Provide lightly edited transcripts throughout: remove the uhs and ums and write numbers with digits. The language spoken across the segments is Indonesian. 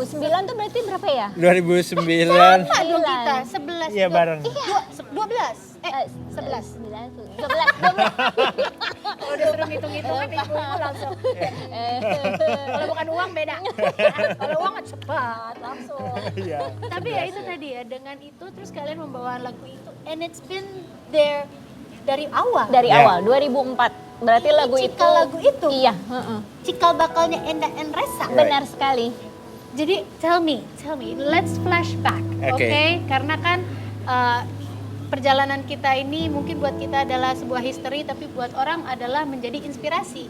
2009 tuh berarti berapa ya? 2009. Sama dong kita, 11. Iya bareng. 12. 11. 12. Kalau udah suruh ngitung-ngitungan, ibu-ibu langsung. Kalau bukan uang beda. Kalau uang cepat, langsung. Iya. Tapi ya itu tadi ya, dengan itu terus kalian membawa lagu itu. And it's been there dari awal. Dari Ya. awal 2004. Berarti Ini lagu itu. cikal lagu itu? Iya, Cikal bakalnya Enda and Resa. Right. benar sekali. Jadi tell me, let's flashback, oke? Okay. Karena kan perjalanan kita ini mungkin buat kita adalah sebuah history, tapi buat orang adalah menjadi inspirasi.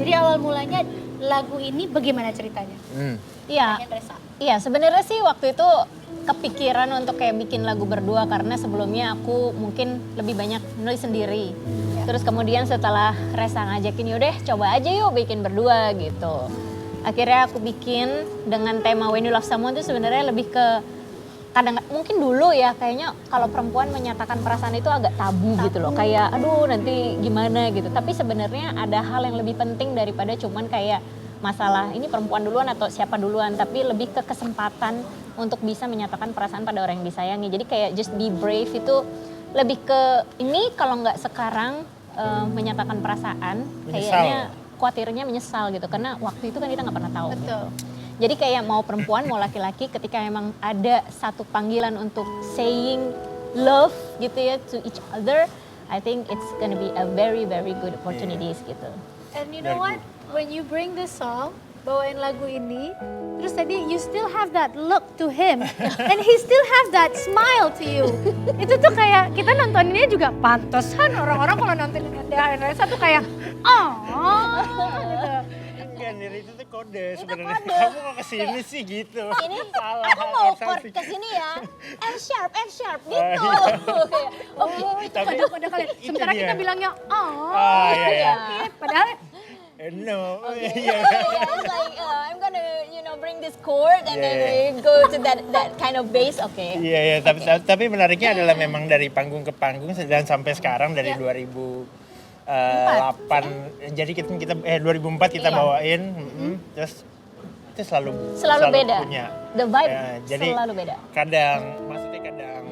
Jadi awal mulanya lagu ini bagaimana ceritanya? Iya. Enda and Resa. Iya, sebenarnya sih waktu itu kepikiran untuk kayak bikin lagu berdua karena sebelumnya aku mungkin lebih banyak nulis sendiri. Terus kemudian setelah Resa ngajakin yaudah coba aja yuk bikin berdua gitu. Akhirnya aku bikin dengan tema When You Love Someone itu sebenarnya lebih ke kadang mungkin dulu ya kayaknya kalau perempuan menyatakan perasaan itu agak tabu gitu loh. Kayak aduh nanti gimana gitu. Tapi sebenarnya ada hal yang lebih penting daripada cuman kayak masalah ini perempuan duluan atau siapa duluan, tapi lebih ke kesempatan untuk bisa menyatakan perasaan pada orang yang disayangi. Jadi kayak just be brave itu lebih ke ini kalau nggak sekarang menyatakan perasaan kayaknya khawatirnya menyesal gitu karena waktu itu kan kita nggak pernah tahu. Betul. Gitu. Jadi kayak mau perempuan mau laki-laki ketika emang ada satu panggilan untuk saying love gitu ya to each other, I think it's gonna be a very very good opportunities gitu. And you know what? When you bring this song, bawain lagu ini, terus tadi you still have that look to him, and he still have that smile to you. Itu tuh kayak kita nontoninnya juga pantesan orang-orang kalau nontonin Enda and Resa tuh kayak, oh, gitu. Enggak, Nir, itu tuh kode sebenarnya. Kamu mau kesini sih gitu. Ini Salah. aku mau harus chord asik. ke sini ya, F sharp gitu. iya. Oh, itu Tapi kode-kode kalian. itu Sementara dia. kita bilangnya, oh, Ah, iya, iya. padahal No, iya. Yeah, it's like I'm gonna bring this chord and then we go to that kind of bass. Okay. Iya, iya, tapi menariknya adalah memang dari panggung ke panggung dan sampai sekarang dari 2008. Jadi kita 2004 kita Iya. bawain, terus itu selalu beda. punya. The vibe Jadi selalu beda. Maksudnya kadang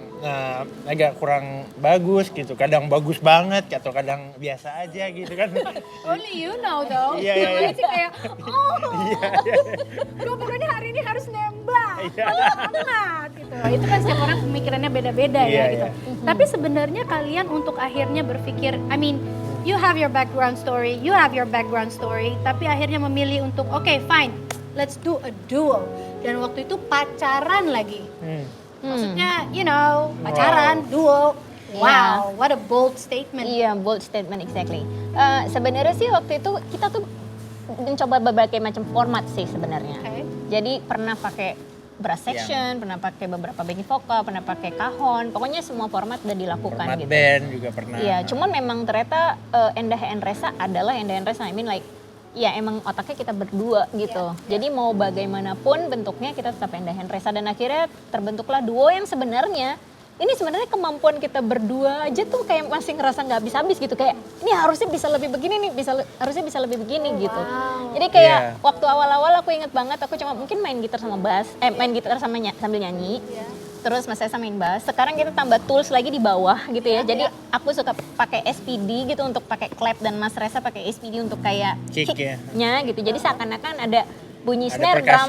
agak kurang bagus gitu, kadang bagus banget atau kadang biasa aja gitu kan. only you know though. Iya, iya, iya. Sih kayak, gue pokoknya hari ini harus nembak, Iya. banget gitu. Itu kan setiap orang pemikirannya beda-beda Iya, ya gitu. iya. Tapi sebenarnya kalian untuk akhirnya berpikir, I mean, you have your background story, tapi akhirnya memilih untuk, okay, fine, let's do a duo. Dan waktu itu pacaran lagi. Maksudnya, pacaran, duo. Wow, what a bold statement. Iya, bold statement exactly. Sebenarnya sih waktu itu kita tuh mencoba berbagai macam format sih sebenarnya. Okay. Jadi pernah pakai brass section, pernah pakai beberapa backing vokal, pernah pakai kahon. Pokoknya semua format udah dilakukan Format gitu. band juga pernah. Iya, cuman memang ternyata Enda and Resa adalah Enda and Resa. I mean like ya emang otaknya kita berdua gitu. Jadi mau bagaimanapun bentuknya kita tetap Enda and Resa dan akhirnya terbentuklah duo yang sebenarnya ini sebenarnya kemampuan kita berdua aja tuh kayak masih ngerasa nggak habis-habis gitu, kayak ini harusnya bisa lebih begini nih, harusnya bisa lebih begini gitu. Jadi kayak waktu awal-awal aku inget banget aku cuma mungkin main gitar sama bass, main gitar sama sambil nyanyi. Terus Mas Esa main bass. Sekarang kita tambah tools lagi di bawah gitu ya. Jadi aku suka pakai SPD gitu untuk pakai clap dan Mas Resa pakai SPD untuk kayak kick-nya gitu. Jadi seakan-akan ada bunyi snare drum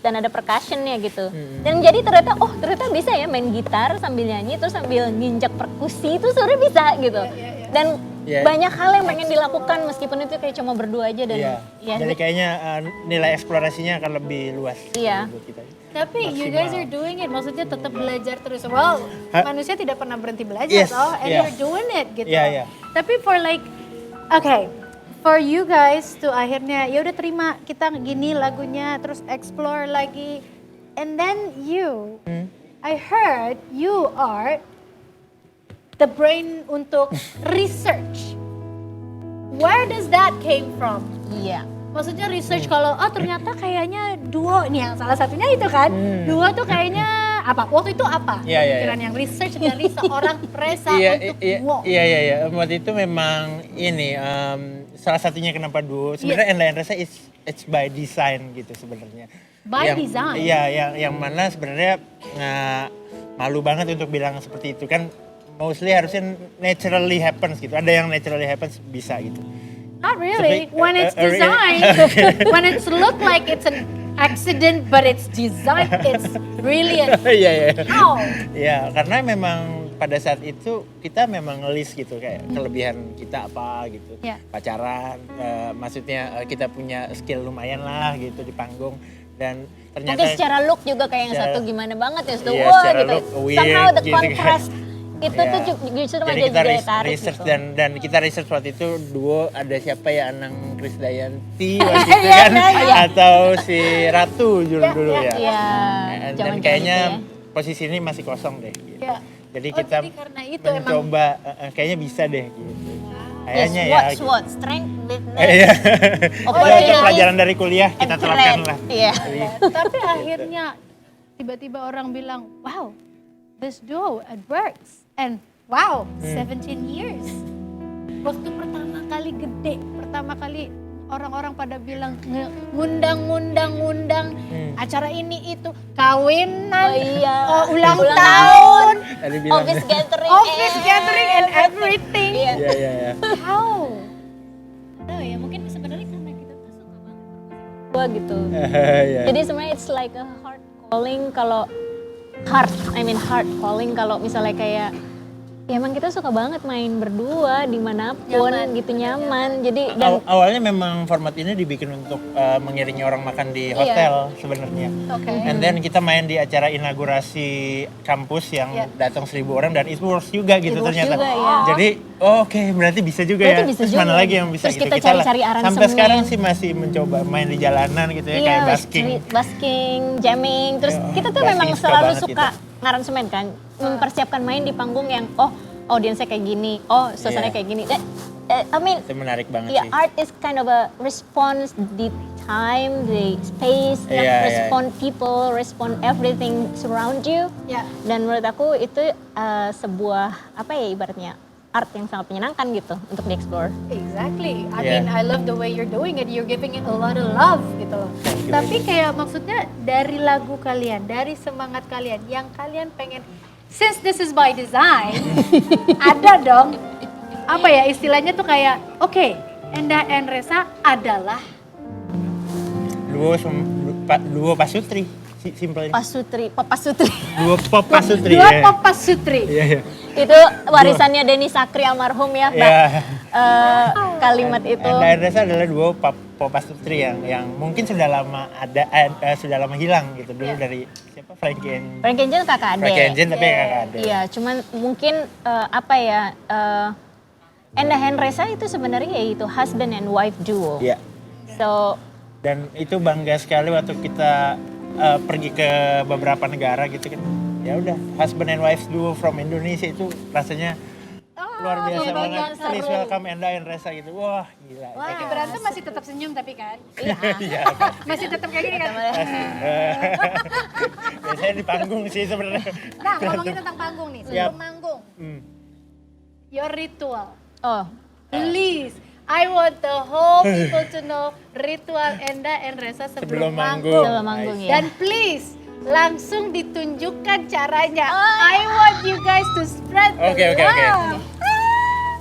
dan ada percussionnya gitu. Dan jadi ternyata bisa ya main gitar sambil nyanyi terus sambil nginjak perkusi itu sebenarnya bisa gitu. Dan banyak hal yang pengen dilakukan meskipun itu kayak cuma berdua aja dan jadi kayaknya nilai eksplorasinya akan lebih luas. Iya. Buat kita. Tapi you guys are doing it, maksudnya tetap belajar terus. Well, manusia tidak pernah berhenti belajar, Yes, and you're doing it gitu. Yeah. Tapi for like, okay, for you guys to akhirnya ya udah terima kita gini lagunya, terus explore lagi, and then you, I heard you are the brain untuk research. Where does that came from? Iya. Maksudnya research kalau ternyata kayaknya duo nih yang salah satunya itu kan. Duo tuh kayaknya apa? Waktu itu apa? Pikiran yang research dari seorang Resa untuk duo. Iya. Waktu itu memang ini salah satunya kenapa duo. Sebenarnya Enda and Resa it's by design gitu sebenarnya. By design? Iya, yang mana sebenarnya malu banget untuk bilang seperti itu kan. Mostly harusnya naturally happens gitu. Ada yang naturally happens bisa gitu. Not really. Tapi, When it's designed, when it's look like it's an accident, but it's designed, it's brilliant. Iya. How? Ya, karena memang pada saat itu kita memang ngelis gitu kayak kelebihan kita apa gitu. Yeah. Pacaran, maksudnya kita punya skill lumayan lah gitu di panggung dan ternyata Mungkin secara look juga kayak yang secara- satu gimana banget ya, Iya, wah secara gitu. look weird Somehow the gitu kan. contrast itu Iya. tuh justru jadi menjadi kita daya tarik research gitu. dan kita research waktu itu duo ada siapa ya Anang Krisdayanti waktu itu Iya, kan iya. atau si Ratu dulu ya. Iya, Dan zaman-zaman kayaknya itu ya. posisi ini masih kosong deh. Gitu. Ya. Jadi Oh, kita jadi karena itu mencoba kayaknya bisa deh gitu. Yes, Kayaknya ya. what, strength, weakness. Iya. Opportunities Itu pelajaran dari kuliah kita and terapkan threat. lah. Iya. Jadi, Tapi akhirnya tiba-tiba orang bilang, wow, this duo, it works. And wow, 17 years. Waktu pertama kali gede, pertama kali orang-orang pada bilang ngundang acara ini itu, kawinan, Oh iya. ulang Ulang tahun, tadi bilang. Office gathering. office gathering and everything. Iya. Iya. How? Tahu ya, mungkin sebenarnya karena kita tuh suka banget gua gitu. Iya. Jadi sebenarnya it's like a heart calling kalau heart calling kalau misalnya kayak ya emang kita suka banget main berdua dimanapun gitu nyaman. Jadi dan Awalnya memang format ini dibikin untuk mengiringi orang makan di hotel sebenarnya. Oke. And then kita main di acara inaugurasi kampus yang datang 1.000 orang dan it works juga gitu It works ternyata. juga, ya. Jadi oke, berarti bisa juga Berarti ya. bisa Terus juga. mana lagi yang bisa Terus gitu kita lah. cari-cari aransemen. Sampai sekarang sih masih mencoba main di jalanan gitu ya kayak basking. basking, jamming. Terus Ya, kita tuh basking memang suka selalu banget suka ngaransemen kan, mempersiapkan main di panggung yang audiensnya kayak gini, suasananya Iya. kayak gini. I mean, Itu menarik banget yeah, sih. art is kind of a response the time, the space, Iya, respond people, respond everything surround you. Ya. Dan menurut aku itu sebuah apa ya ibaratnya art yang sangat menyenangkan gitu untuk dieksplor. Exactly. I Yeah. mean, I love the way you're doing it. You're giving it a lot of love gitu loh. Thank you. Tapi kayak maksudnya dari lagu kalian, dari semangat kalian, yang kalian pengen, since this is by design, ada dong, apa ya istilahnya tuh kayak, oke, Enda and Resa adalah Duo Pasutri. Simpelnya. Papa Sutri. Duo Pop Pasutri. dua ya. Papa Sutri. Iya. Itu warisannya Denny Sakri almarhum ya, Mbak. Iya. Kalimat itu. Enda and Resa adalah duo Pop Pasutri yang mungkin sudah lama sudah lama hilang gitu dulu dari siapa Frankie Engine kakak adek. Frankie Engine tapi kakak adek. Iya, cuman mungkin Enda and Resa itu sebenarnya yaitu husband and wife duo. Iya. So, Dan itu bangga sekali waktu kita pergi ke beberapa negara gitu kan. Ya udah, husband and wife duo from Indonesia itu rasanya luar biasa iya, banget. banget, Please seru. welcome Enda and Resa gitu. Wah, gila. Wah. Lagi berantem masih tetap senyum tapi kan? Iya. Masih tetap kayak gini kan? Biasanya di panggung sih sebenarnya. Nah, ngomongin tentang panggung nih, sebelum Yap. manggung, Hmm. your ritual. oh, Please, I want the whole people to know ritual Enda and Resa sebelum Sebelum manggung. manggung. sebelum manggung ya. Dan please, langsung ditunjukkan caranya. I want you guys to spread the Oke. love.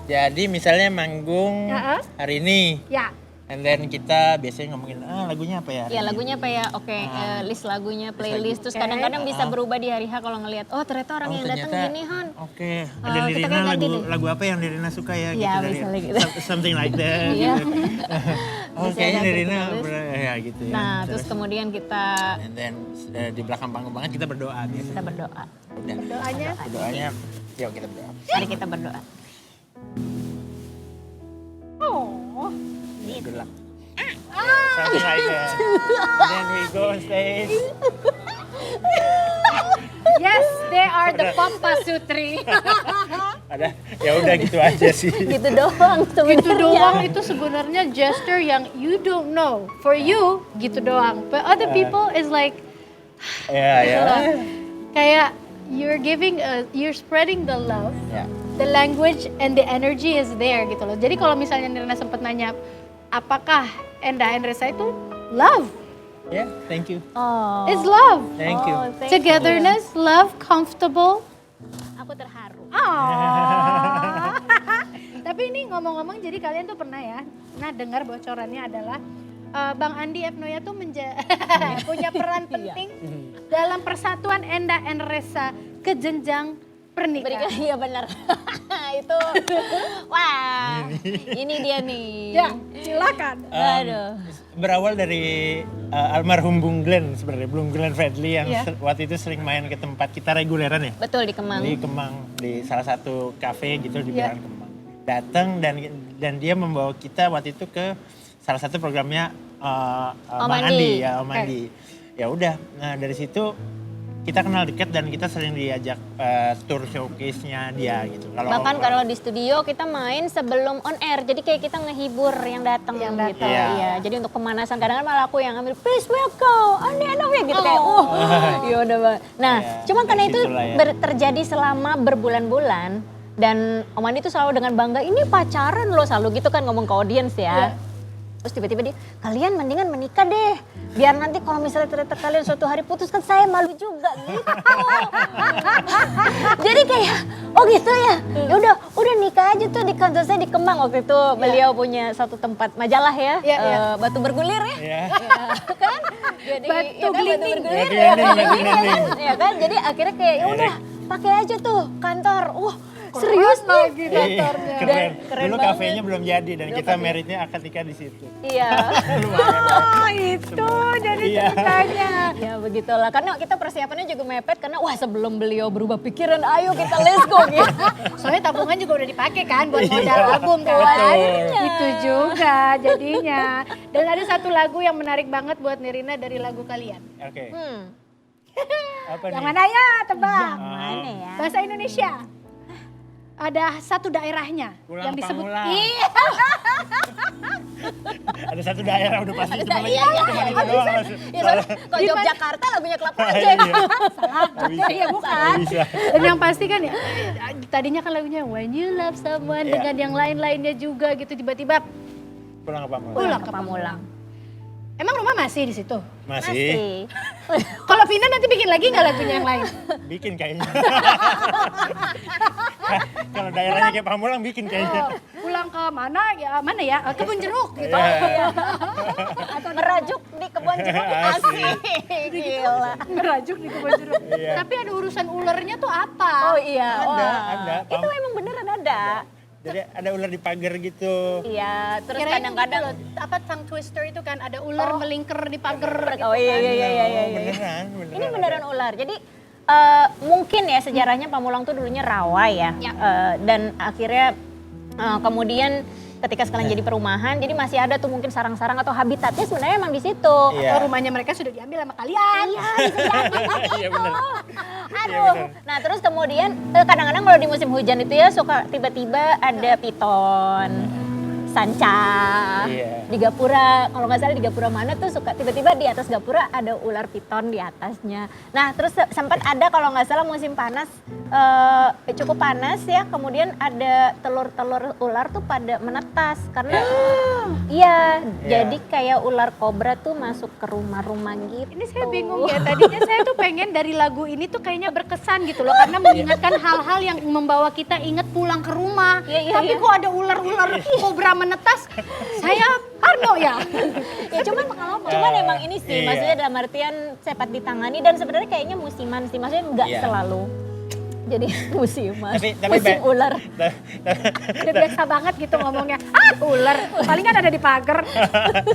Jadi misalnya manggung Ya. hari ini. Ya, And then kita biasanya ngomongin, lagunya apa ya? hari Ya ini?" lagunya apa ya? Oke, list lagunya, playlist. Terus Oke. kadang-kadang bisa berubah di hari H kalau ngelihat, oh ternyata orang yang datang ternyata, gini Han. Oke, Oh, ada kita Nirina kayak ganti deh. lagu apa yang Nirina suka ya? Iya, gitu misalnya gitu. Something like that. Iya. gitu. Oh, Bisa kayaknya ada Nirina playlist. ya gitu ya. Nah, terus kemudian kita And then di belakang panggung banget kita berdoa biasanya. berdoa. Udah. doanya. Doanya, yuk kita berdoa. Mari kita berdoa. Oh. Good luck. Something like that. Then we go on stage. Yes, they are the Papa Sutri. Ada, ya udah gitu aja sih. Gitu doang sebenarnya. Gitu doang itu sebenarnya gesture yang you don't know. For you, gitu doang. But other people is like, Ya. kayak you're spreading the love Ya. the language and the energy is there gitu loh. Jadi kalau misalnya Nirina sempat nanya, apakah Endah Endresa itu love? Yeah, thank you. Oh. It's love. Thank you. Thank Togetherness, love, comfortable. Aku terharu. Oh. Tapi ini ngomong-ngomong, jadi kalian tuh pernah ya, nah dengar bocorannya adalah Bang Andi F. Noya tuh punya peran penting dalam persatuan Endah Endresa ke jenjang pernikahan. Iya benar. Itu, wah, ini dia nih. Ya, silakan. Aduh. Berawal dari almarhum Bung Glenn sebenarnya, Bung Glenn Fredly yang Iya. waktu itu sering main ke tempat kita reguleran ya. Betul di Kemang. Di Kemang, di salah satu kafe gitu di Iya. Bilangan Kemang. Datang dan dia membawa kita waktu itu ke salah satu programnya Om Bang Andi. Andi ya, Om Oke. Andi. Ya udah, nah dari situ kita kenal dekat dan kita sering diajak tour showcase-nya dia gitu. Bahkan kalau di studio kita main sebelum on air, jadi kayak kita ngehibur yang datang Yang gitu. datang. Iya. Iya. Jadi untuk pemanasan kadang-kadang malah aku yang ambil please welcome, Andi enak ya gitu kayak ya udah Bang. Nah, Iya, cuma karena dari itu situlah ya. terjadi selama berbulan-bulan dan Om Andi tuh selalu dengan bangga ini pacaran loh, selalu gitu kan ngomong ke audiens ya. Iya. Terus tiba-tiba dia, kalian mendingan menikah deh. Biar nanti kalau misalnya ternyata kalian suatu hari putus kan saya malu juga gitu. Jadi kayak, oh gitu ya. Ya udah nikah aja tuh di kantor saya di Kemang waktu itu. Beliau punya satu tempat majalah ya, Iya, iya. batu bergulir ya. ya. Kan? Jadi Batu ya kan, gelinding. bergulir. Batu Ya, gelinding, batu iya kan? gelinding. Ya kan? Jadi akhirnya kayak ya udah pakai aja tuh kantor. Wah, serius nih. lagi kantornya. Keren. keren Dulu banget. kafenya belum jadi dan kita meritnya akad nikah di situ. Iya. Oh itu jadi Iya. ceritanya. Ya begitulah, karena kita persiapannya juga mepet karena wah sebelum beliau berubah pikiran, ayo kita let's go gitu. Soalnya tabungan juga udah dipakai kan buat modal Iya, album kan. betul. Itu juga jadinya. Dan ada satu lagu yang menarik banget buat Nirina dari lagu kalian. Oke. Hmm, Apa Yang nih? mana ya tebak? mana ya? Bahasa Indonesia. Ada satu daerahnya Pulang yang disebut Pamulang. Iya. Ada satu daerah udah pasti cuma Iya, iya, cuma iya, lima doang. Ya soalnya kalau Yogyakarta lagunya Kelapa aja. Iya. Salah. Iya bukan. Nggak bisa. Dan yang pasti kan ya, tadinya kan lagunya When You Love Someone Iya. dengan yang lain-lainnya juga gitu tiba-tiba Pulang ke Pamulang. Pulang ke Pamulang. emang rumah masih di situ. Masih. Kalau pindah nanti bikin lagi nggak lagunya yang lain? Bikin kayaknya. Kalau daerahnya kayak Pamulang bikin kayaknya. Pulang ke mana ya? Kebun jeruk gitu. Iya. Atau merajuk di kebun jeruk asik. Gila. Merajuk di kebun jeruk. Iya. Tapi ada urusan ulernya tuh apa? Oh iya. Ada. Wah. Itu emang beneran ada. Jadi ada ular di pagar gitu. Iya, terus Kirain kadang-kadang gitu loh, apa tongue twister itu kan ada ular Oh. melingkar di pagar gitu. oh iya iya iya iya iya. Beneran. Ini beneran ular. Jadi mungkin ya sejarahnya Pamulang tuh dulunya rawa ya. Ya. Dan akhirnya kemudian ketika sekarang jadi perumahan, jadi masih ada tuh mungkin sarang-sarang atau habitatnya sebenarnya emang di situ. Iya. Atau rumahnya mereka sudah diambil sama kalian. Iya, bisa jadi. Iya bener. Aduh. Nah terus kemudian kadang-kadang kalau di musim hujan itu ya suka tiba-tiba ada piton, sanca, Iya. di gapura. Kalau nggak salah di gapura mana tuh suka tiba-tiba di atas gapura ada ular piton di atasnya. Nah terus sempat ada kalau nggak salah musim panas cukup panas ya. Kemudian ada telur-telur ular tuh pada menetas karena iya. Jadi kayak ular kobra tuh masuk ke rumah-rumah gitu. Ini saya bingung ya, tadinya saya tuh pengen dari lagu ini tuh kayaknya berkesan gitu loh. Karena mengingatkan hal-hal yang membawa kita ingat pulang ke rumah. Iya, iya, Tapi iya. kok ada ular-ular kobra menetas, saya parno ya. Ya cuman emang ini sih, Iya. maksudnya dalam artian cepat ditangani dan sebenarnya kayaknya musiman sih, maksudnya nggak Iya. selalu jadi musiman, Tapi musim ular. Udah biasa banget gitu ngomongnya. Ular, paling kan ada di pagar,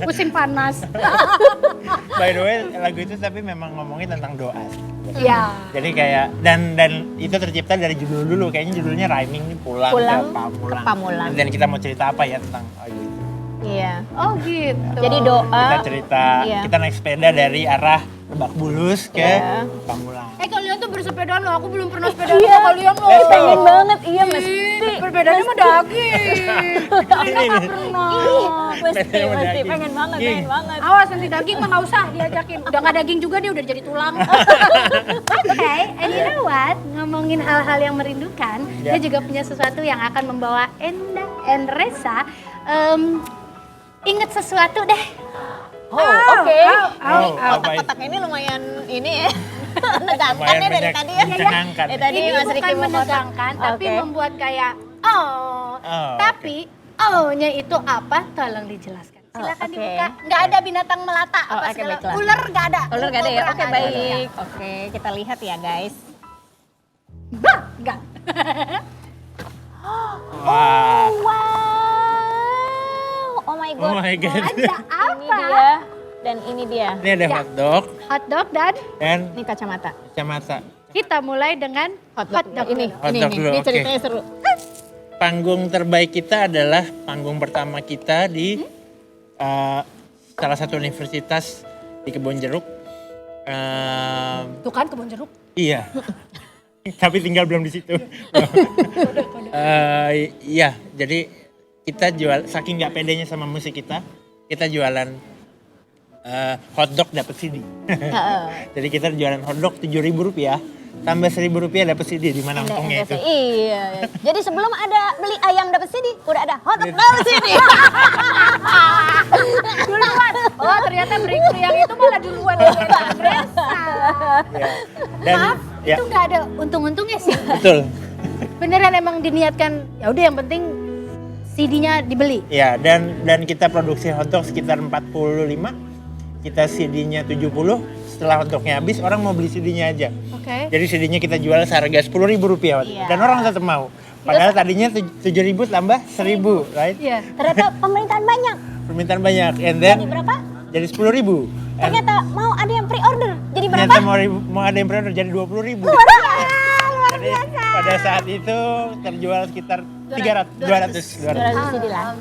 musim panas. By the way, lagu itu tapi memang ngomongin tentang doa. Iya. Jadi kayak dan itu tercipta dari judul dulu, kayaknya judulnya rhyming nih pulang Pulang ke Pamulang. ke Pamulang. Dan kita mau cerita apa ya tentang lagu itu? Iya. Oh gitu. Jadi doa. Kita cerita, Iya. kita naik sepeda dari arah Lebak Bulus ke Iya. Pamulang. Kalian tuh bersepeda loh, aku belum pernah sepeda Iya. sama kalian loh. Let's go. Pengen banget, iya mesti. Perbedaannya mah daging. Ini nih. Mesti, Pengen mesti, daging. pengen banget, Ih. pengen banget. Awas nanti daging mah nggak usah diajakin. Udah nggak daging juga dia udah jadi tulang. Oke, and you know what? Ngomongin hal-hal yang merindukan, Ya. dia juga punya sesuatu yang akan membawa Enda and Resa inget sesuatu deh. Oh, oke. Oh, apa itu? Kotak-kotak ini lumayan ini ya. Menegangkan ya Lumayan dari banyak tadi ya. menyenangkan. Ya, tadi Ini Mas bukan Riki mau kotak. menegangkan, tapi Oke. membuat kayak oh. Oh, Tapi oh-nya itu apa? Tolong dijelaskan. Silakan oke. dibuka. Nggak ada binatang melata Oh, apa oke, segala. baiklah. Ular nggak ada. Ular gak ada ya? Kobra Oke, nggak ada. baik. Oke, kita lihat ya guys. Bah, nggak. Wah. Wow. Oh my god. Oh my god. Ada Ini apa? dia. Dan ini dia. Ini ada Ya. hotdog Hotdog dan dan Ini kacamata. kacamata. kita mulai dengan hotdog. Ini, Hotdog dulu, Ini oke. ceritanya seru. Panggung terbaik kita adalah panggung pertama kita di salah satu universitas di Kebonjeruk. Tuh kan kebun jeruk. Iya. Tapi tinggal belum di situ. Iya, jadi kita jual saking nggak pedenya sama musik kita jualan hotdog dapat CD. Heeh. Jadi kita jualan hotdog Rp7.000, tambah Rp1.000 dapat CD di mana untungnya itu. Iya. Jadi sebelum ada beli ayam dapat CD, udah ada hotdog dapat CD. Duluan. Oh ternyata breakthrough yang itu malah duluan dari Resa. Ya. Dan Maaf, ya, itu nggak ada untung-untungnya sih. betul. Beneran emang diniatkan, ya udah yang penting CD-nya dibeli. Ya, dan kita produksi hotdog sekitar 45, kita CD-nya 70. Setelah hotdognya habis, orang mau beli CD-nya aja. Oke. Jadi CD-nya kita jual seharga Rp10.000, Iya. dan orang tetap mau. Padahal tadinya 7.000 tambah 1.000, right? Iya. Ternyata pemerintahan banyak. Permintaan banyak, and then Jadi berapa? jadi 10.000. And Ternyata mau ada yang pre-order. Jadi berapa? ternyata mau ada yang pre-order jadi 20.000. Luar Jadi biasa. pada saat itu terjual sekitar 200 CD lah.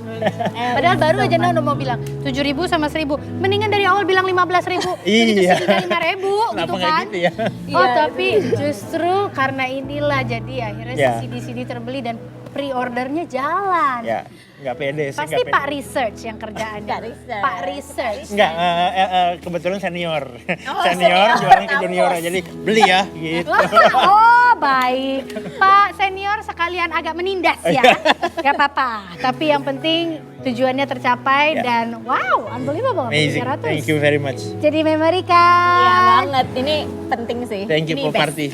Padahal baru aja Nona mau bilang 7.000 sama 1.000. Mendingan dari awal bilang 15.000. Jadi Iya. CD-nya 5.000 gitu Kenapa nggak kan. gitu ya? Oh Iya. tapi justru karena inilah jadi akhirnya Ya. CD-CD terbeli dan pre-ordernya jalan. Ya, nggak pede sih. Pasti nggak Pak pede. Research yang kerjaannya. Pak Research. Pak Research. Enggak, kebetulan senior. Oh, senior senior, jualnya ke kampus. junior, jadi beli ya gitu. Oh baik, Pak senior sekalian agak menindas ya, gak apa-apa. Tapi yang penting tujuannya tercapai Ya. dan wow, unbelievable. Amazing, 300. thank you very much. Jadi memori Iya kan? banget. Ini penting sih. Thank you Ini for best. party.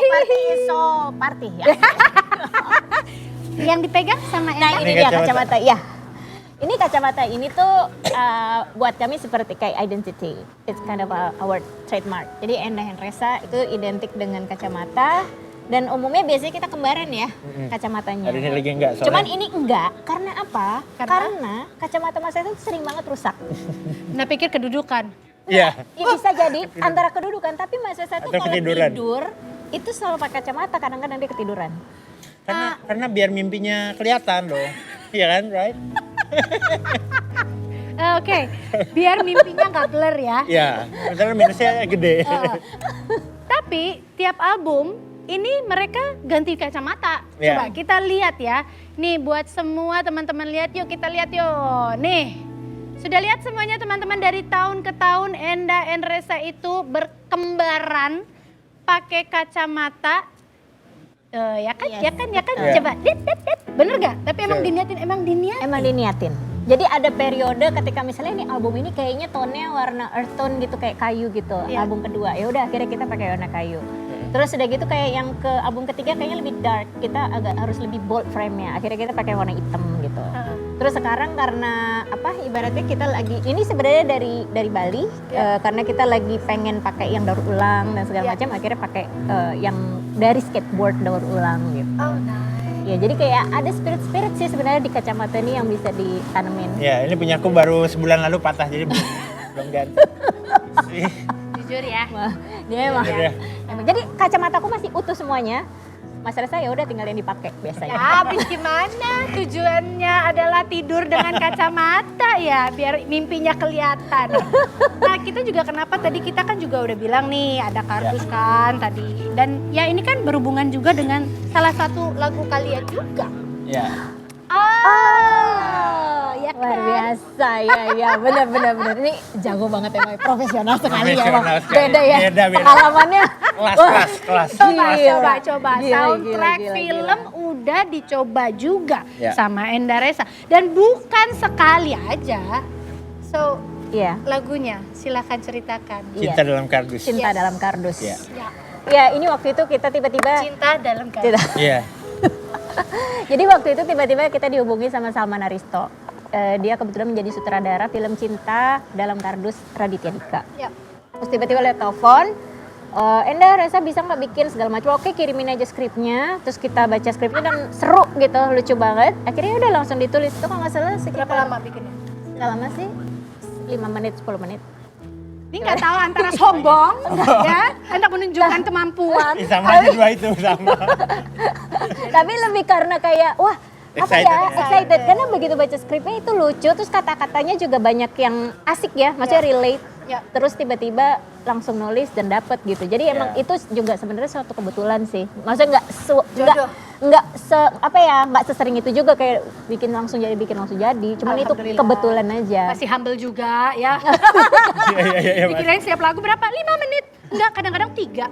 Party is so party ya. Yang dipegang sama Nah Enda. ini Ini dia kacamata. kacamata. Ya. Ini kacamata ini tuh buat kami seperti kayak identity. It's kind of our trademark. Jadi Enda Henresa itu identik dengan kacamata. Dan umumnya biasanya kita kembaran ya kacamatanya. Hari ini lagi enggak soalnya. Cuman ini enggak. Karena apa? Karena? Karena kacamata Mas itu sering banget rusak. Nah pikir kedudukan. Iya. Ya, bisa jadi antara kedudukan. Tapi Mas Esa tuh Atau kalau ketiduran. tidur itu selalu pakai kacamata. Kadang-kadang dia ketiduran. Karena biar mimpinya kelihatan dong. Iya kan, right? Oke, biar mimpinya nggak blur ya. Iya, karena minusnya gede. Tapi tiap album ini mereka ganti kacamata. Ya. Coba kita lihat ya. Nih buat semua teman-teman lihat yuk, kita lihat yuk. Nih, sudah lihat semuanya teman-teman dari tahun ke tahun Enda and Resa itu berkembaran pakai kacamata. Ya kan, Yes, ya kan. betul. Coba, dit. Bener gak? Tapi emang Sure. diniatin, Emang diniatin. Jadi ada periode ketika misalnya ini album ini kayaknya tone-nya warna earth tone gitu kayak kayu gitu. Iya. Album kedua ya udah akhirnya kita pakai warna kayu. Terus udah gitu kayak yang ke album ketiga kayaknya lebih dark. Kita agak harus lebih bold frame-nya. Akhirnya kita pakai warna hitam gitu. Terus sekarang karena apa ibaratnya kita lagi ini sebenarnya dari Bali karena kita lagi pengen pakai yang daur ulang dan segala Iya. macam akhirnya pakai yang dari skateboard daur ulang gitu. Oh, nice. Ya jadi kayak ada spirit sih sebenarnya di kacamata ini yang bisa ditanemin. Ya, ini punya aku baru sebulan lalu patah, jadi belum ganti. Jujur ya. Wah, dia emang. Iya. Emang. Jadi kacamataku masih utuh semuanya. Mas Reza ya udah tinggal yang dipakai biasanya. Ya, habis gimana? Tujuannya adalah tidur dengan kacamata ya, biar mimpinya kelihatan. Nah, kita juga kenapa tadi kita kan juga udah bilang nih ada kardus kan tadi. Dan ya ini kan berhubungan juga dengan salah satu lagu kalian juga. Ya. Ya Luar kan? biasa, ya benar. Ini jago banget emang, profesional sekali ya, Bang. Profesional sekali. Beda ya, Beda. pengalamannya. Kelas. Coba. Gila, Soundtrack gila. film udah dicoba juga Ya. sama Enda Reza. Dan bukan sekali aja. So, Iya, lagunya silakan ceritakan. Cinta dalam kardus. Cinta Yes. dalam kardus. Iya. Ya, Ya, ini waktu itu kita tiba-tiba cinta dalam kardus. Iya. Jadi waktu itu tiba-tiba kita dihubungi sama Salman Aristo. Dia kebetulan menjadi sutradara film Cinta dalam Kardus Raditya Dika. Ya. Terus tiba-tiba lihat telepon, Enda Reza bisa nggak bikin segala macam? Oke, kirimin aja skripnya. Terus kita baca skripnya dan seru gitu, lucu banget. Akhirnya udah langsung ditulis. Itu kalau nggak salah sekitar Berapa lama bikinnya? nggak lama sih, 5 menit, 10 menit. Ini nggak tahu antara sombong ya, hendak menunjukkan kemampuan. Sama aja dua itu sama. Tapi lebih karena kayak wah apa ya Excited. excited karena begitu baca skripnya itu lucu, terus kata-katanya juga banyak yang asik ya, maksudnya relate. Ya. Terus tiba-tiba langsung nulis dan dapet gitu. Jadi emang Ya. itu juga sebenarnya suatu kebetulan sih. Maksudnya Jodoh. nggak nggak sesering itu juga kayak bikin langsung jadi. Cuman itu Alhamdulillah. kebetulan aja. Masih humble juga ya. Iya. Dikirain setiap lagu berapa? 5 menit. Enggak, kadang-kadang 3.